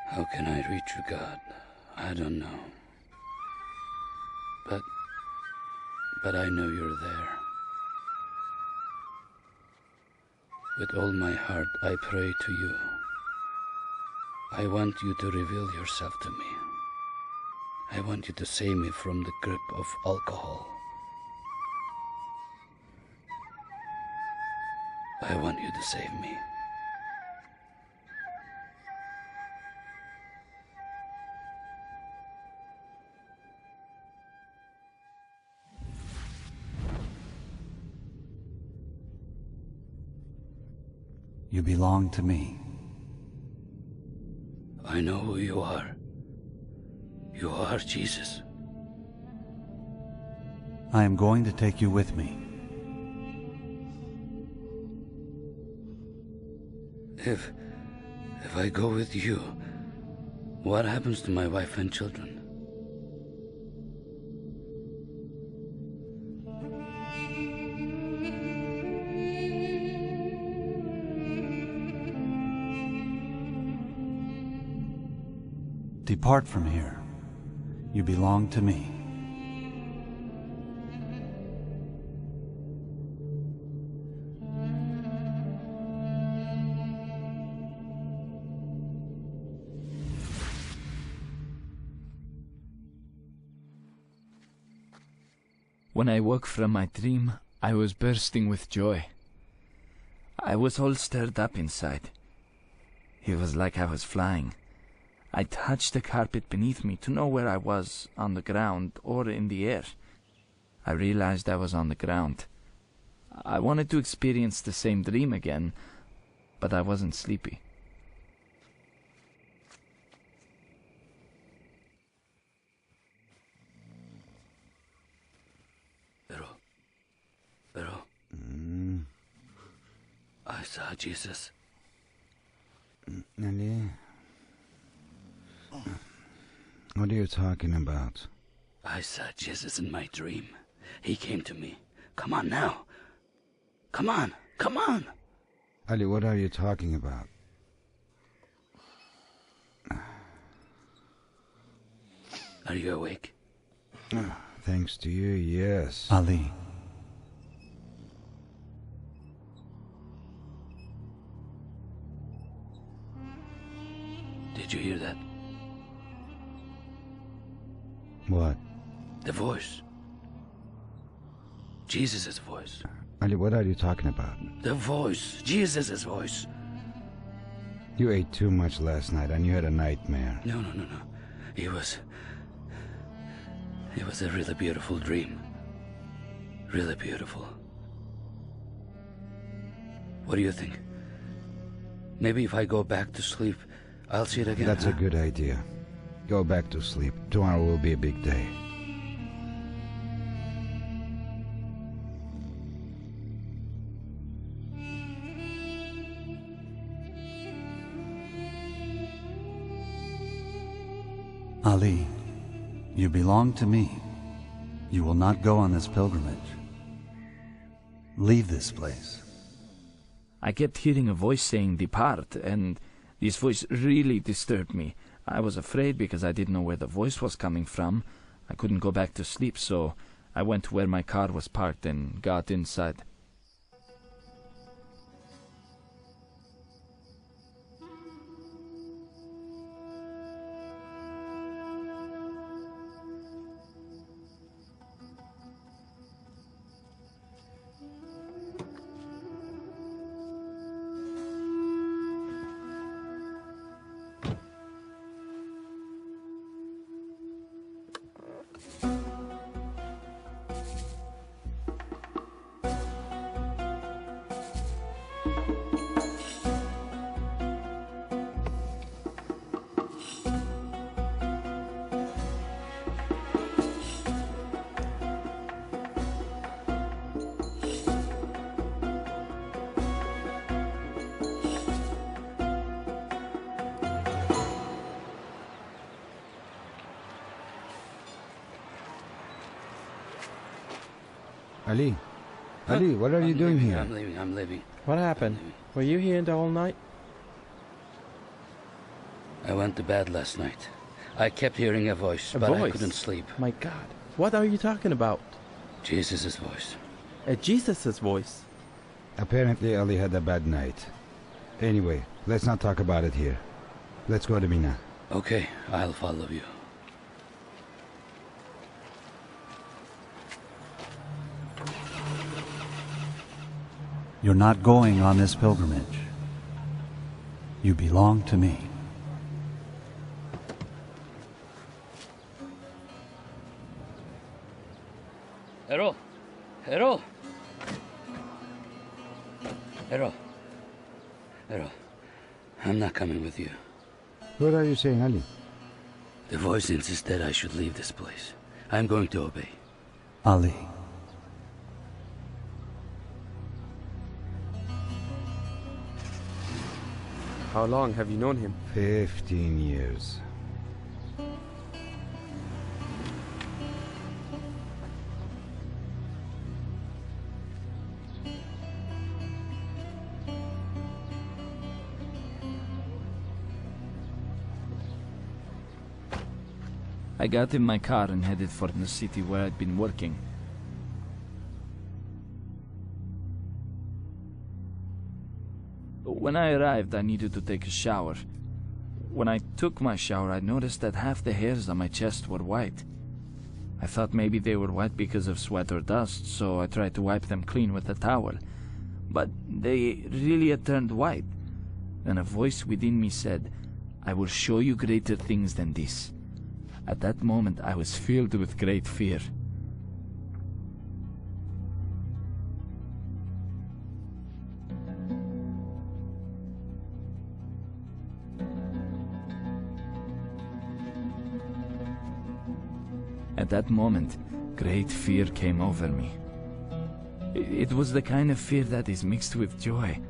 How can I reach you, God? I don't know. But I know you're there. With all my heart, I pray to you. I want you to reveal yourself to me. I want you to save me from the grip of alcohol. I want you to save me. You belong to me. I know who you are. You are Jesus. I am going to take you with me. If I go with you, what happens to my wife and children? Depart from here. You belong to me. When I woke from my dream, I was bursting with joy. I was all stirred up inside. It was like I was flying. I touched the carpet beneath me to know where I was, on the ground or in the air. I realized I was on the ground. I wanted to experience the same dream again, but I wasn't sleepy. Pero, I saw Jesus. Ali? What are you talking about? I saw Jesus in my dream. He came to me. Come on now. Come on, come on. Ali, what are you talking about? Are you awake? Thanks to you, yes. Ali. Did you hear that? What? The voice. Jesus' voice. Ali, what are you talking about? The voice. Jesus' voice. You ate too much last night and you had a nightmare. No. It was a really beautiful dream. Really beautiful. What do you think? Maybe if I go back to sleep, I'll see it again. That's a good idea. Go back to sleep. Tomorrow will be a big day. Ali, you belong to me. You will not go on this pilgrimage. Leave this place. I kept hearing a voice saying, "Depart," and this voice really disturbed me. I was afraid because I didn't know where the voice was coming from. I couldn't go back to sleep, so I went to where my car was parked and got inside. Ali, what are you doing here? I'm leaving. What happened? Were you here the whole night? I went to bed last night. I kept hearing a voice, but I couldn't sleep. My God, what are you talking about? Jesus' voice. Jesus' voice. Apparently Ali had a bad night. Anyway, let's not talk about it here. Let's go to Mina. Okay, I'll follow you. You're not going on this pilgrimage. You belong to me. Errol! Errol! Errol. Errol. I'm not coming with you. What are you saying, Ali? The voice insists that I should leave this place. I'm going to obey. Ali. How long have you known him? 15 years. I got in my car and headed for the city where I'd been working. When I arrived, I needed to take a shower. When I took my shower, I noticed that half the hairs on my chest were white. I thought maybe they were white because of sweat or dust, so I tried to wipe them clean with a towel. But they really had turned white. And a voice within me said, "I will show you greater things than this." At that moment, I was filled with great fear. At that moment, great fear came over me. It was the kind of fear that is mixed with joy.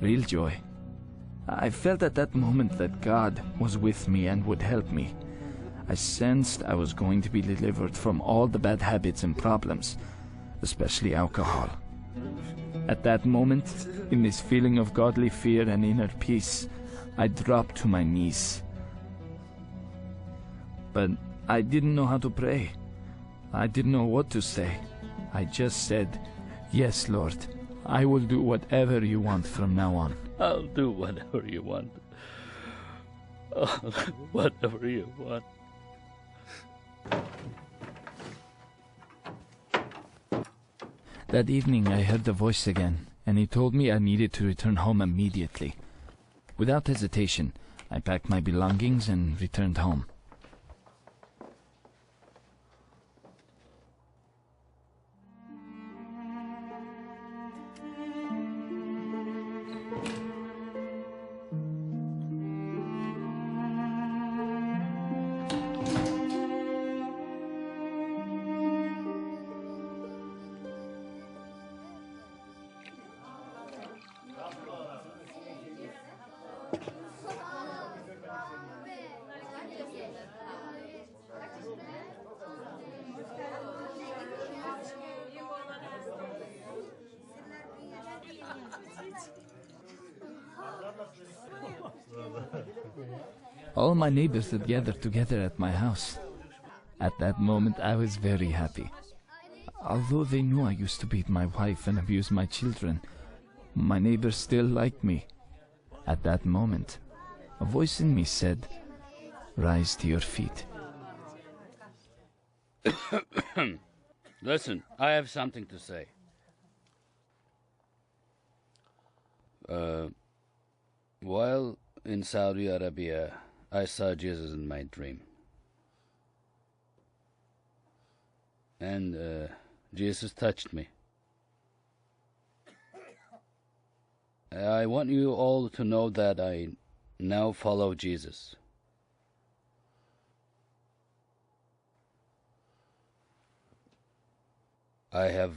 Real joy. I felt at that moment that God was with me and would help me. I sensed I was going to be delivered from all the bad habits and problems, especially alcohol. At that moment, in this feeling of godly fear and inner peace, I dropped to my knees. But I didn't know how to pray. I didn't know what to say. I just said, "Yes, Lord, I will do whatever you want from now on." I'll do whatever you want. Oh, whatever you want. That evening I heard the voice again, and he told me I needed to return home immediately. Without hesitation, I packed my belongings and returned home. All my neighbors had gathered together at my house. At that moment, I was very happy. Although they knew I used to beat my wife and abuse my children, my neighbors still liked me. At that moment, a voice in me said, "Rise to your feet." Listen, I have something to say. While in Saudi Arabia, I saw Jesus in my dream. And Jesus touched me. I want you all to know that I now follow Jesus. I have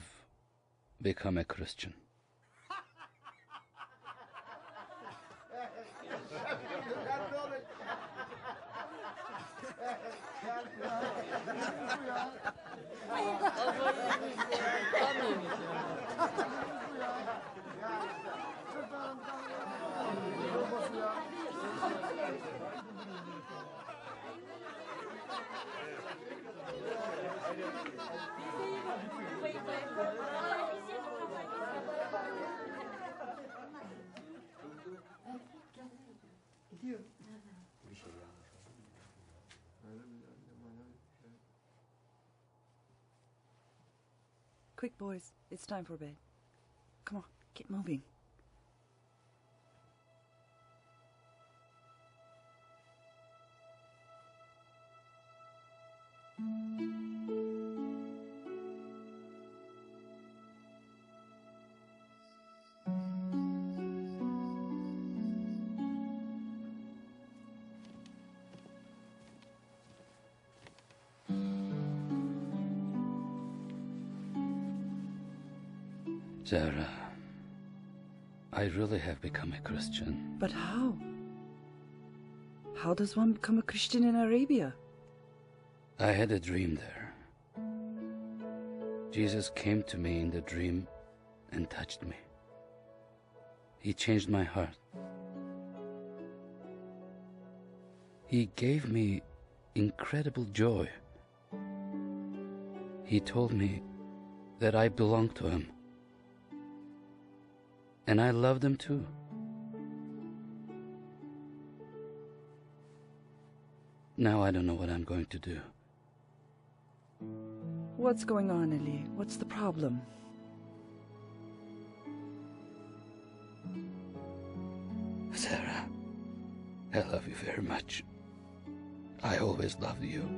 become a Christian. Quick, boys. It's time for bed. Come on, get moving. Zara, I really have become a Christian. But how? How does one become a Christian in Arabia? I had a dream there. Jesus came to me in the dream and touched me. He changed my heart. He gave me incredible joy. He told me that I belong to him. And I loved him too. Now I don't know what I'm going to do. What's going on, Ali? What's the problem? Sarah, I love you very much. I always loved you.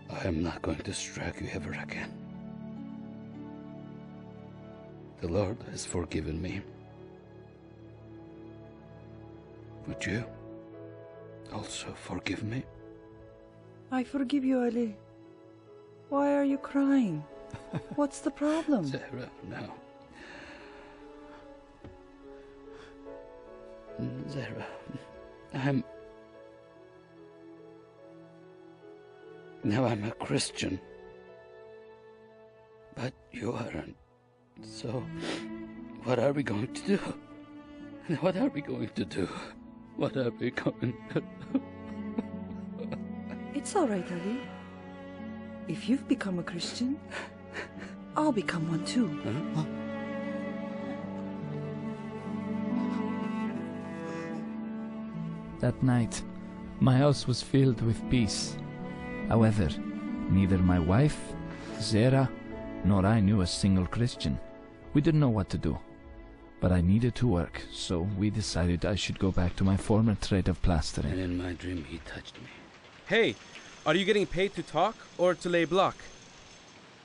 I am not going to strike you ever again. The Lord has forgiven me. Would you also forgive me? I forgive you, Ali. Why are you crying? What's the problem? Sarah, no. Sarah, Now I'm a Christian. But you aren't. So, what are we going to do? What are we going to do? What are we going to do? It's all right, Ali. If you've become a Christian, I'll become one too. Huh? That night, my house was filled with peace. However, neither my wife, Zara, nor I knew a single Christian. We didn't know what to do. But I needed to work, so we decided I should go back to my former trade of plastering. And in my dream, he touched me. Hey, are you getting paid to talk or to lay block?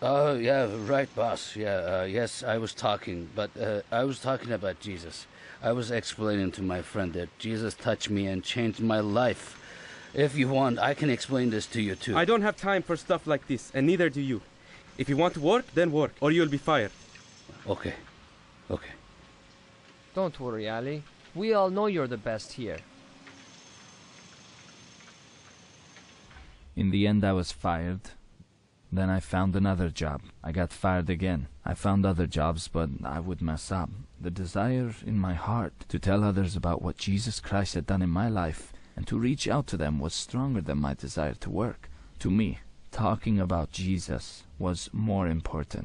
Oh, yeah, right, boss. Yes, I was talking, but I was talking about Jesus. I was explaining to my friend that Jesus touched me and changed my life. If you want, I can explain this to you, too. I don't have time for stuff like this, and neither do you. If you want to work, then work, or you'll be fired. Okay. Don't worry, Ali. We all know you're the best here. In the end, I was fired. Then I found another job. I got fired again. I found other jobs, but I would mess up. The desire in my heart to tell others about what Jesus Christ had done in my life and to reach out to them was stronger than my desire to work. To me, talking about Jesus was more important.